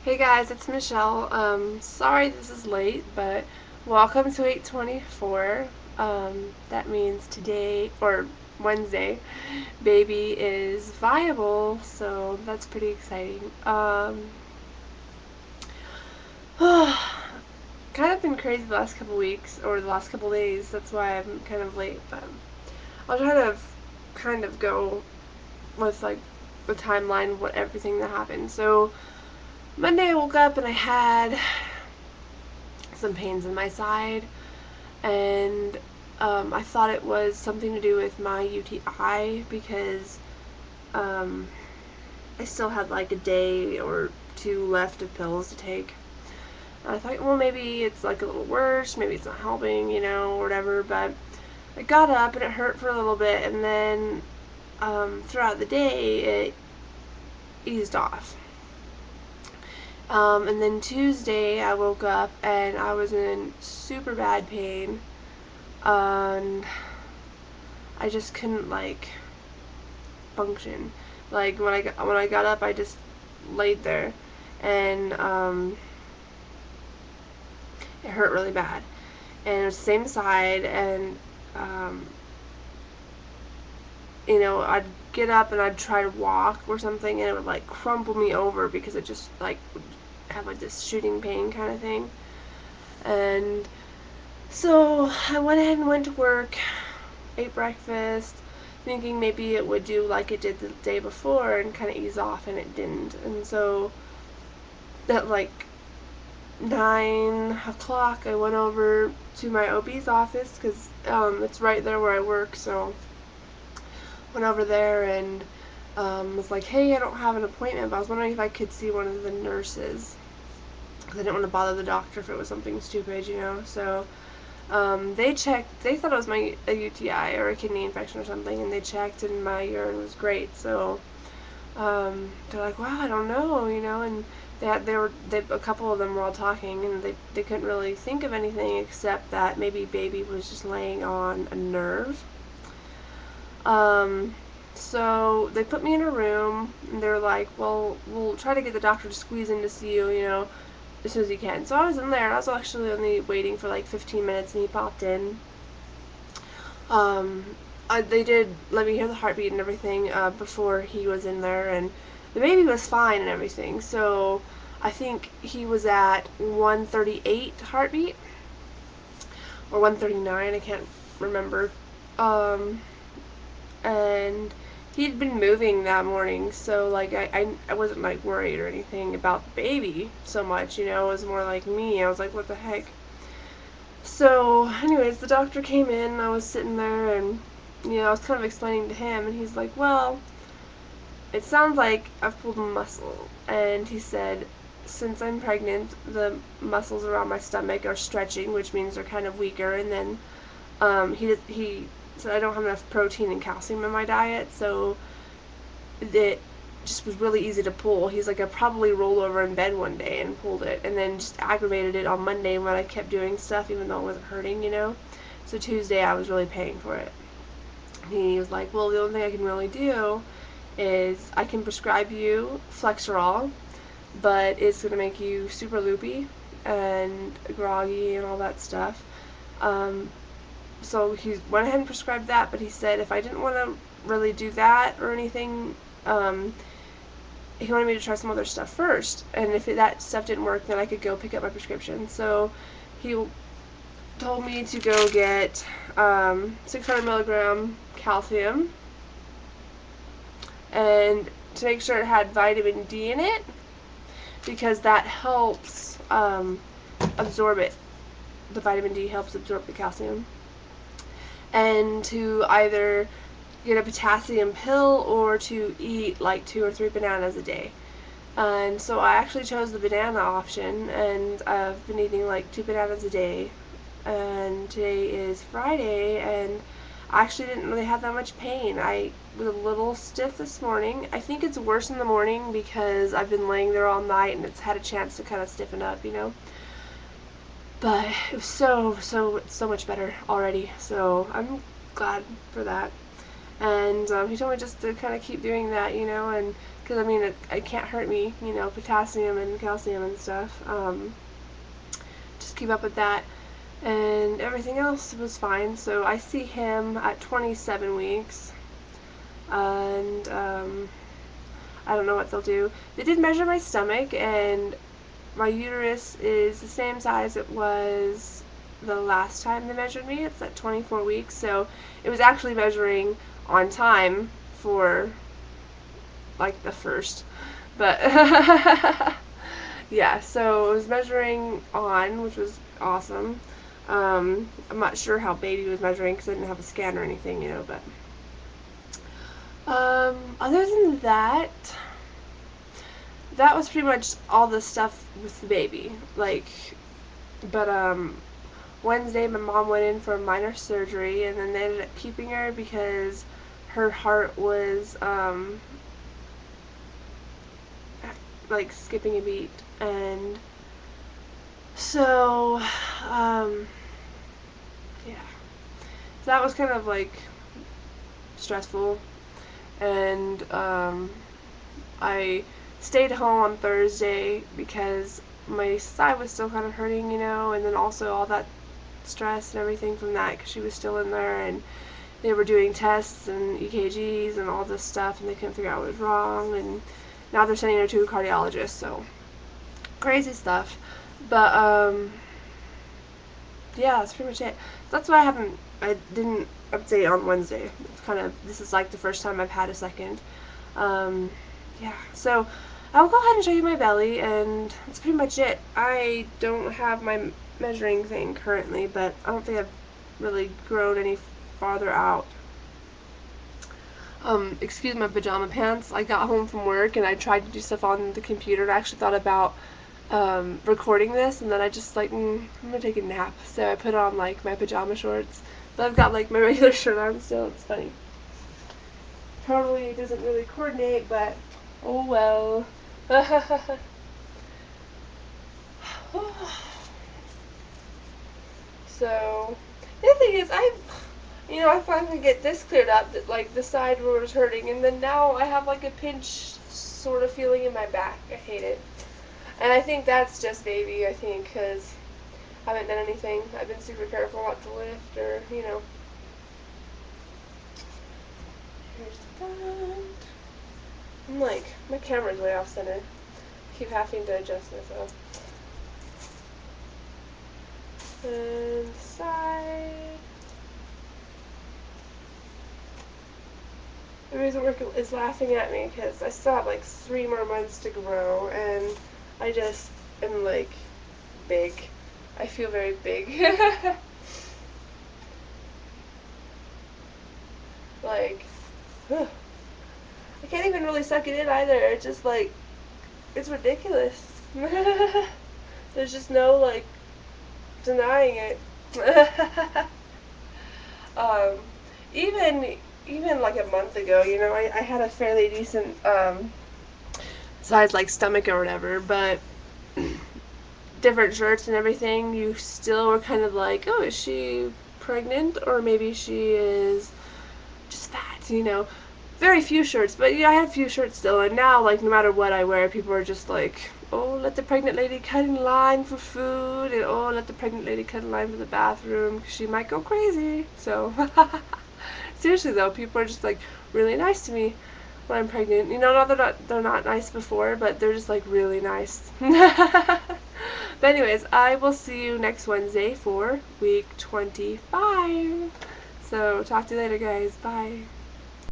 Hey guys, it's Michelle. Sorry this is late, but welcome to 824. That means today, or Wednesday, baby is viable, so that's pretty exciting. Kind of been crazy the last couple weeks, or the last couple days, that's why I'm kind of late, but I'll try to kind of go with like the timeline of what everything that happened. So, Monday I woke up and I had some pains in my side, and I thought it was something to do with my UTI because um, I still had like a day or two left of pills to take. And I thought, well, maybe it's like a little worse, maybe it's not helping, or whatever. But I got up and it hurt for a little bit, and then throughout the day it eased off. And then Tuesday I woke up and I was in super bad pain, and I just couldn't like function. Like when I got up, I just laid there, and it hurt really bad, and it was the same side, and um, I'd get up and I'd try to walk or something, and it would like crumple me over because it just like would have like this shooting pain kind of thing, and so I went ahead and went to work, ate breakfast, thinking maybe it would do like it did the day before and kind of ease off, and it didn't. And so at like 9 o'clock, I went over to my OB's office because it's right there where I work. So went over there and was like, hey, I don't have an appointment, but I was wondering if I could see one of the nurses because I didn't want to bother the doctor if it was something stupid. So they checked. They thought it was a UTI or a kidney infection or something, and they checked, and my urine was great. So they're like, "Wow, I don't know," and a couple of them were all talking, and they couldn't really think of anything except that maybe baby was just laying on a nerve. Um, so they put me in a room, and they're like, "Well, we'll try to get the doctor to squeeze in to see you, as soon as he can." So I was in there, and I was actually only waiting for like 15 minutes, and he popped in. Um, they did let me hear the heartbeat and everything before he was in there, and the baby was fine and everything. So I think he was at 138 heartbeat or 139. I can't remember. Um, and he'd been moving that morning, so like I wasn't like worried or anything about the baby so much. It was more like me. I was like, what the heck. So, anyways, the doctor came in. I was sitting there, and I was kind of explaining to him, and he's like, "Well, it sounds like I've pulled a muscle." And he said, "Since I'm pregnant, the muscles around my stomach are stretching, which means they're kind of weaker." And then he said I don't have enough protein and calcium in my diet, so it just was really easy to pull. He's like, I probably rolled over in bed one day and pulled it, and then just aggravated it on Monday when I kept doing stuff even though it wasn't hurting. So Tuesday I was really paying for it. He was like, well, the only thing I can really do is I can prescribe you Flexerol, but it's going to make you super loopy and groggy and all that stuff. Um, so he went ahead and prescribed that, but he said if I didn't want to really do that or anything, he wanted me to try some other stuff first, and if that stuff didn't work, then I could go pick up my prescription. So he told me to go get 600 milligram calcium, and to make sure it had vitamin D in it, because that helps absorb it. The vitamin D helps absorb the calcium. And to either get a potassium pill or to eat like 2 or 3 bananas a day. And so I actually chose the banana option, and I've been eating like 2 bananas a day. And today is Friday, and I actually didn't really have that much pain. I was a little stiff this morning. I think it's worse in the morning because I've been laying there all night and it's had a chance to kind of stiffen up. But it was so much better already. So I'm glad for that. And he told me just to kind of keep doing that, and because I mean it can't hurt me, you know, potassium and calcium and stuff. Just keep up with that, and everything else was fine. So I see him at 27 weeks, and I don't know what they'll do. They did measure my stomach, and my uterus is the same size it was the last time they measured me. It's at 24 weeks, so it was actually measuring on time for like the first, but yeah, so it was measuring on, which was awesome. I'm not sure how baby was measuring because I didn't have a scan or anything, you know, but other than that, that was pretty much all the stuff with the baby. Like, but Wednesday my mom went in for a minor surgery, and then they ended up keeping her because her heart was like skipping a beat, and so yeah, so that was kind of like stressful, and I stayed home on Thursday because my side was still kind of hurting, you know, and then also all that stress and everything from that because she was still in there, and they were doing tests and EKGs and all this stuff, and they couldn't figure out what was wrong, and now they're sending her to a cardiologist, so crazy stuff. But yeah, that's pretty much it. So that's why I didn't update on Wednesday. It's kind of, this is like the first time I've had a second. Yeah, so I'll go ahead and show you my belly, and that's pretty much it. I don't have my measuring thing currently, but I don't think I've really grown any farther out. Excuse my pajama pants. I got home from work and I tried to do stuff on the computer, and I actually thought about recording this, and then I just like, I'm gonna take a nap. So I put on like my pajama shorts, but I've got like my regular shirt on still. It's funny. Probably doesn't really coordinate, but oh well. So the other thing is, I finally get this cleared up, that like the side where it was hurting, and then now I have like a pinch sort of feeling in my back. I hate it, and I think that's just baby. I think because I haven't done anything. I've been super careful not to lift or, you know. Here's that. I'm like, my camera's way off center. I keep having to adjust myself. And side. The reason work is laughing at me because I still have like 3 more months to grow, and I just am like big. I feel very big. Like, I can't even really suck it in either. It's just like, it's ridiculous. There's just no like denying it. Even like a month ago, you know, I had a fairly decent size like stomach or whatever, but different shirts and everything, you still were kind of like, oh, is she pregnant, or maybe she is just fat, you know. Very few shirts, but yeah, I had a few shirts still, and now like no matter what I wear, people are just like, oh, let the pregnant lady cut in line for food, and oh, let the pregnant lady cut in line for the bathroom because she might go crazy. So seriously though, people are just like really nice to me when I'm pregnant. You know, not that they're not nice before, but they're just like really nice. But anyways, I will see you next Wednesday for week 25. So talk to you later, guys. Bye.